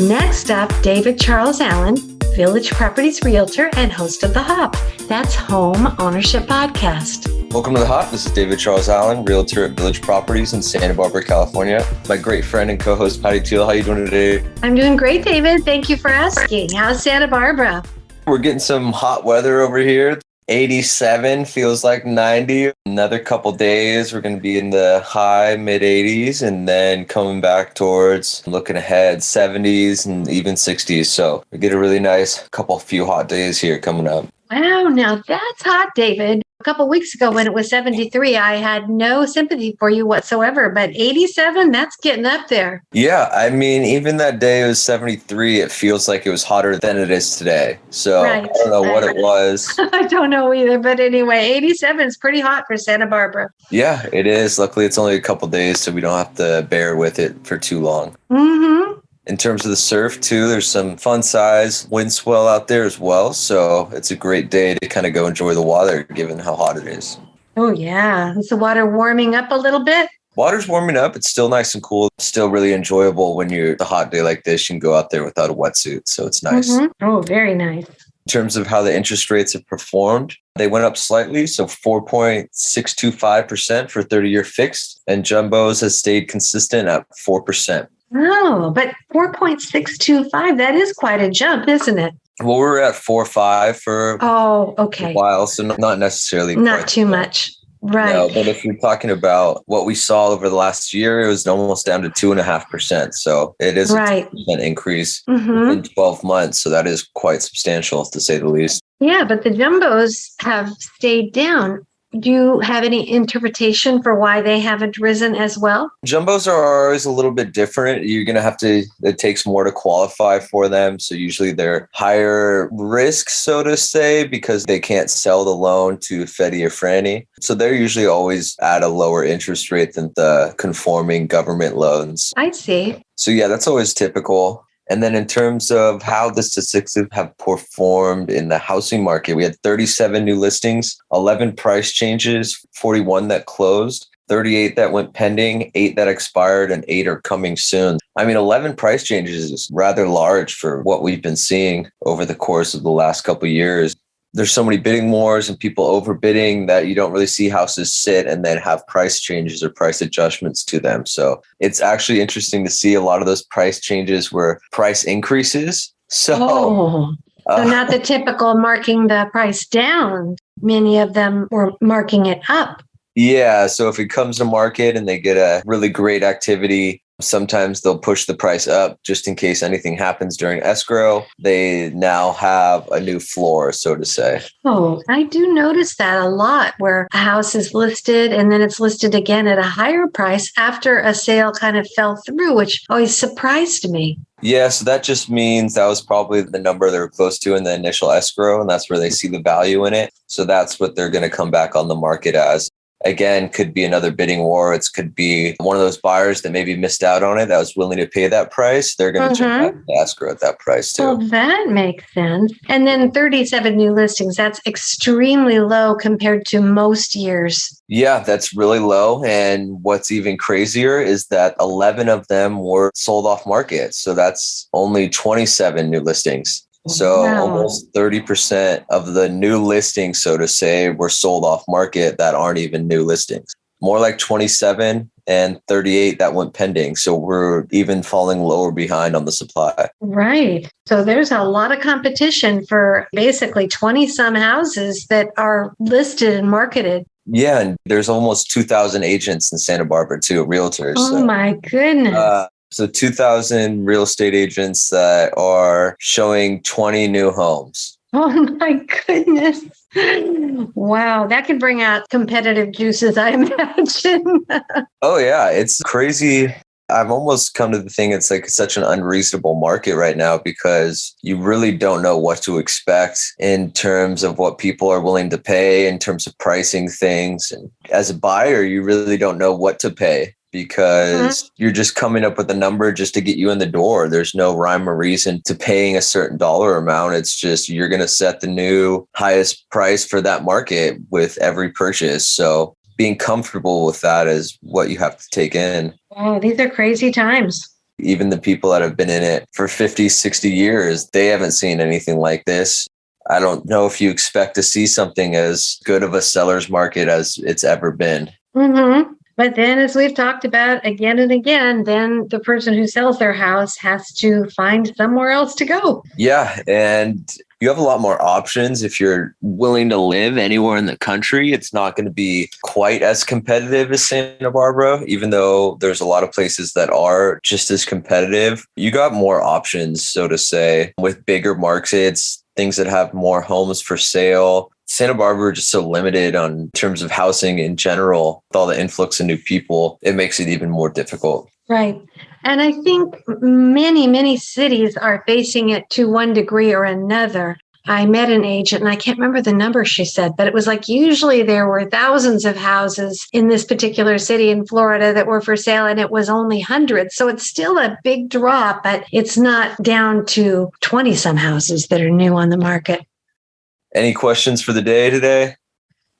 Next up, David Charles Allen, Village Properties Realtor and host of The Hop. That's Home Ownership Podcast. Welcome to The Hop. This is David Charles Allen, Realtor at Village Properties in Santa Barbara, California. My great friend and co-host, Patty Teal. How are you doing today? I'm doing great, David. Thank you for asking. How's Santa Barbara? We're getting some hot weather over here. 87 feels like 90. Another couple days, we're going to be in the high mid 80s and then coming back towards, looking ahead, 70s and even 60s. So we get a really nice few hot days here coming up. Wow, now that's hot, David. A couple of weeks ago when it was 73, I had no sympathy for you whatsoever, but 87, that's getting up there. Yeah, I mean, even that day it was 73, it feels like it was hotter than it is today. So right. I don't know what it was. I don't know either, but anyway, 87 is pretty hot for Santa Barbara. Yeah, it is. Luckily, it's only a couple days, so we don't have to bear with it for too long. Mm-hmm. In terms of the surf, too, there's some fun size wind swell out there as well. So it's a great day to kind of go enjoy the water, given how hot it is. Oh, yeah. Is the water warming up a little bit? Water's warming up. It's still nice and cool. It's still really enjoyable when you're a hot day like this. You can go out there without a wetsuit. So it's nice. Mm-hmm. Oh, very nice. In terms of how the interest rates have performed, they went up slightly. So 4.625% for 30-year fixed, and jumbos has stayed consistent at 4%. Oh, but 4.625, that is quite a jump, isn't it? Well, we're at 4.5 for a while, so not necessarily. Not too much. Right. No, but if you're talking about what we saw over the last year, it was almost down to 2.5%. So it is a 2% increase in 12 months. So that is quite substantial, to say the least. Yeah, but the jumbos have stayed down. Do you have any interpretation for why they haven't risen as well? Jumbos are always a little bit different. You're going to have to, it takes more to qualify for them. So usually they're higher risk, so to say, because they can't sell the loan to Freddie or Fannie. So they're usually always at a lower interest rate than the conforming government loans. I see. So yeah, that's always typical. And then in terms of how the statistics have performed in the housing market, we had 37 new listings, 11 price changes, 41 that closed, 38 that went pending, 8 that expired, and 8 are coming soon. I mean, 11 price changes is rather large for what we've been seeing over the course of the last couple of years. There's so many bidding wars and people overbidding that you don't really see houses sit and then have price changes or price adjustments to them. So it's actually interesting to see a lot of those price changes were price increases. So not the typical marking the price down. Many of them were marking it up. Yeah. So if it comes to market and they get a really great activity, sometimes they'll push the price up just in case anything happens during escrow. They now have a new floor, so to say. Oh, I do notice that a lot where a house is listed and then it's listed again at a higher price after a sale kind of fell through, which always surprised me. Yeah, so that just means that was probably the number they were close to in the initial escrow, and that's where they see the value in it. So that's what they're going to come back on the market as. Again, could be another bidding war. It could be one of those buyers that maybe missed out on it that was willing to pay that price. They're going to jump back to escrow at that price too. Well, that makes sense. And then 37 new listings. That's extremely low compared to most years. Yeah, that's really low. And what's even crazier is that 11 of them were sold off market. So that's only 27 new listings. So almost 30% of the new listings, so to say, were sold off market that aren't even new listings. More like 27 and 38 that went pending. So we're even falling lower behind on the supply. Right. So there's a lot of competition for basically 20 some houses that are listed and marketed. Yeah. And there's almost 2,000 agents in Santa Barbara too, realtors. Oh, my goodness. So 2,000 real estate agents that are showing 20 new homes. Oh, my goodness. Wow. That could bring out competitive juices, I imagine. Oh, yeah. It's crazy. I've almost come to the thing. It's like such an unreasonable market right now because you really don't know what to expect in terms of what people are willing to pay, in terms of pricing things. And as a buyer, you really don't know what to pay, because you're just coming up with a number just to get you in the door. There's no rhyme or reason to paying a certain dollar amount. It's just you're going to set the new highest price for that market with every purchase. So being comfortable with that is what you have to take in. Oh, these are crazy times. Even the people that have been in it for 50, 60 years, they haven't seen anything like this. I don't know if you expect to see something as good of a seller's market as it's ever been. Mm-hmm. But then, as we've talked about again and again, then the person who sells their house has to find somewhere else to go. Yeah. And you have a lot more options if you're willing to live anywhere in the country. It's not going to be quite as competitive as Santa Barbara, even though there's a lot of places that are just as competitive. You got more options, so to say, with bigger markets, things that have more homes for sale. Santa Barbara is just so limited on terms of housing in general. With all the influx of new people, it makes it even more difficult. Right. And I think many, many cities are facing it to one degree or another. I met an agent, and I can't remember the number she said, but it was like usually there were thousands of houses in this particular city in Florida that were for sale, and it was only hundreds. So it's still a big drop, but it's not down to 20 some houses that are new on the market. Any questions for the day today?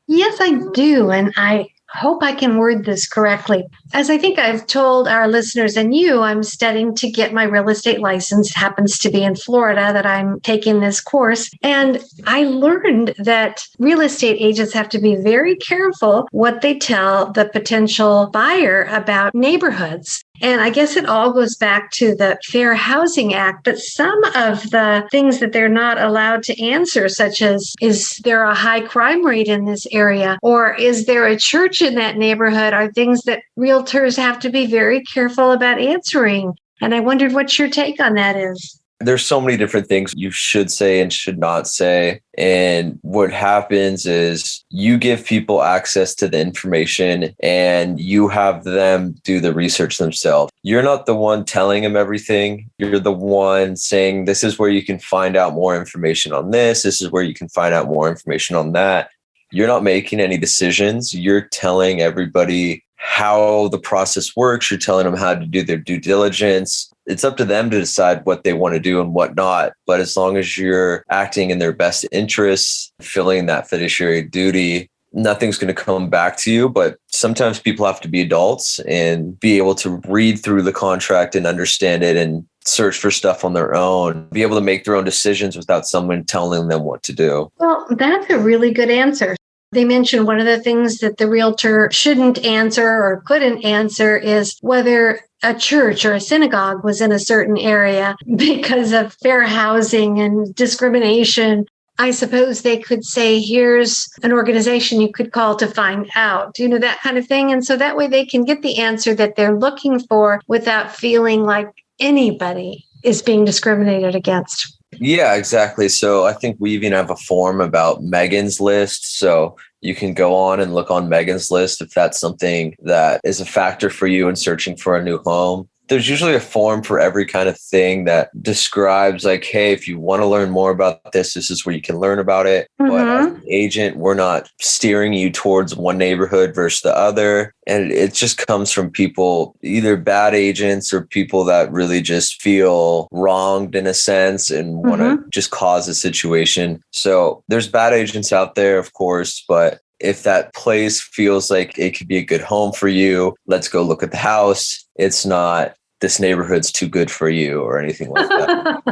Yes, I do. And I hope I can word this correctly. As I think I've told our listeners and you, I'm studying to get my real estate license. It happens to be in Florida that I'm taking this course. And I learned that real estate agents have to be very careful what they tell the potential buyer about neighborhoods. And I guess it all goes back to the Fair Housing Act, but some of the things that they're not allowed to answer, such as, is there a high crime rate in this area? Or is there a church in that neighborhood? Are things that realtors have to be very careful about answering. And I wondered what your take on that is. There's so many different things you should say and should not say. And what happens is you give people access to the information and you have them do the research themselves. You're not the one telling them everything. You're the one saying, this is where you can find out more information on this. This is where you can find out more information on that. You're not making any decisions. You're telling everybody how the process works. You're telling them how to do their due diligence. It's up to them to decide what they want to do and what not. But as long as you're acting in their best interests, filling that fiduciary duty, nothing's going to come back to you. But sometimes people have to be adults and be able to read through the contract and understand it and search for stuff on their own, be able to make their own decisions without someone telling them what to do. Well, that's a really good answer. They mentioned one of the things that the realtor shouldn't answer or couldn't answer is whether a church or a synagogue was in a certain area because of fair housing and discrimination. I suppose they could say, here's an organization you could call to find out, that kind of thing. And so that way they can get the answer that they're looking for without feeling like anybody is being discriminated against. Yeah, exactly. So I think we even have a form about Megan's List. So you can go on and look on Megan's List if that's something that is a factor for you in searching for a new home. There's usually a form for every kind of thing that describes like, hey, if you want to learn more about this, this is where you can learn about it. Mm-hmm. But as an agent, we're not steering you towards one neighborhood versus the other. And it just comes from people, either bad agents or people that really just feel wronged in a sense and want to just cause a situation. So there's bad agents out there, of course, but if that place feels like it could be a good home for you, let's go look at the house. It's not, this neighborhood's too good for you or anything like that.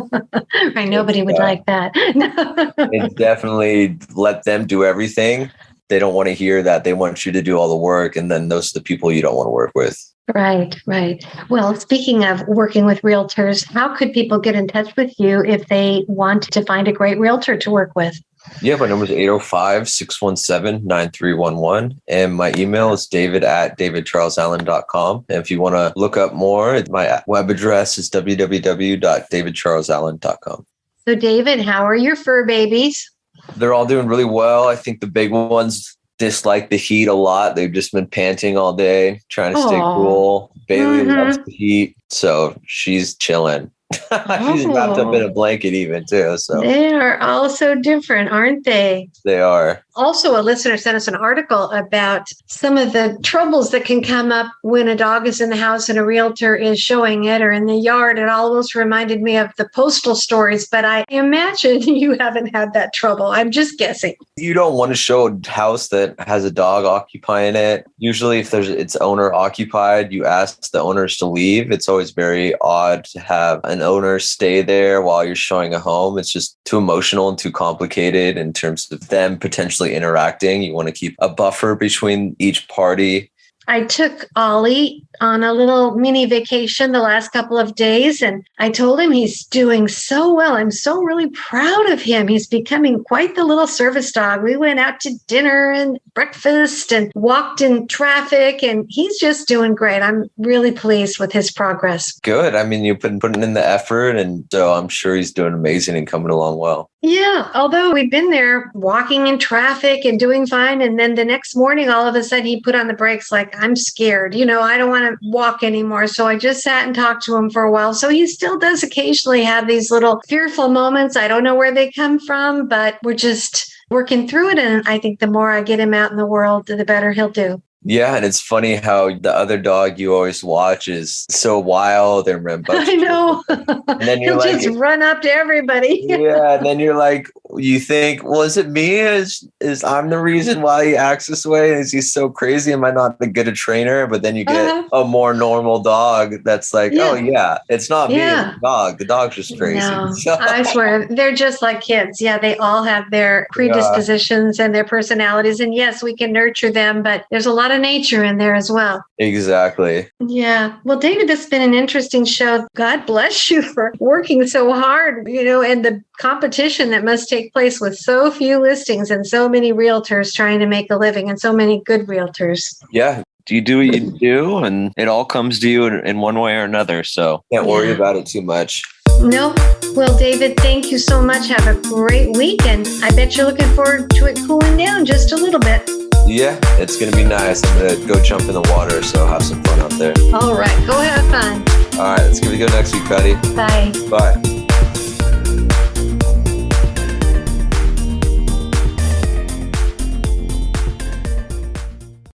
Right. Nobody would like that. And definitely let them do everything. They don't want to hear that. They want you to do all the work. And then those are the people you don't want to work with. Right, right. Well, speaking of working with realtors, how could people get in touch with you if they want to find a great realtor to work with? Yeah, my number is 805-617-9311. And my email is david@davidcharlesallen.com. And if you want to look up more, my web address is www.davidcharlesallen.com. So, David, how are your fur babies? They're all doing really well. I think the big ones dislike the heat a lot. They've just been panting all day, trying to stay cool. Bailey loves the heat, so she's chilling. She's wrapped up in a blanket even too. So they are all so different, aren't they? They are. Also, a listener sent us an article about some of the troubles that can come up when a dog is in the house and a realtor is showing it or in the yard. It almost reminded me of the postal stories, but I imagine you haven't had that trouble. I'm just guessing. You don't want to show a house that has a dog occupying it. Usually if it's owner occupied, you ask the owners to leave. It's always very odd to have an owner stay there while you're showing a home. It's just too emotional and too complicated in terms of them potentially interacting. You want to keep a buffer between each party. I took Ollie on a little mini vacation the last couple of days, and I told him he's doing so well. I'm so really proud of him. He's becoming quite the little service dog. We went out to dinner and breakfast and walked in traffic, and he's just doing great. I'm really pleased with his progress. Good. I mean, you've been putting in the effort, and so I'm sure he's doing amazing and coming along well. Yeah, although we'd been there walking in traffic and doing fine. And then the next morning, all of a sudden, he put on the brakes like, I'm scared. I don't want to walk anymore. So I just sat and talked to him for a while. So he still does occasionally have these little fearful moments. I don't know where they come from, but we're just working through it. And I think the more I get him out in the world, the better he'll do. Yeah, and it's funny how the other dog you always watch is so wild and rambunctious. I know. And then He'll you're just run up to everybody. yeah, and then you're like, you think, well, is it me? Is I'm the reason why he acts this way? Is he so crazy? Am I not that good a trainer? But then you get a more normal dog that's like, oh yeah, it's not me, it's the dog. The dog's just crazy. No, So- I swear, they're just like kids. Yeah, they all have their predispositions and their personalities. And yes, we can nurture them, but there's a lot of nature in there as well. Exactly. Yeah. Well, David, this has been an interesting show. God bless you for working so hard, and the competition that must take place with so few listings and so many realtors trying to make a living and so many good realtors. Yeah. You do what you do, and it all comes to you in one way or another. So can't worry about it too much. No. Well, David, thank you so much. Have a great week. And I bet you're looking forward to it cooling down just a little bit. Yeah, it's going to be nice. I'm going to go jump in the water, so have some fun out there. All right. Go have fun. All right, let's give it a go next week, Patty. Bye. Bye.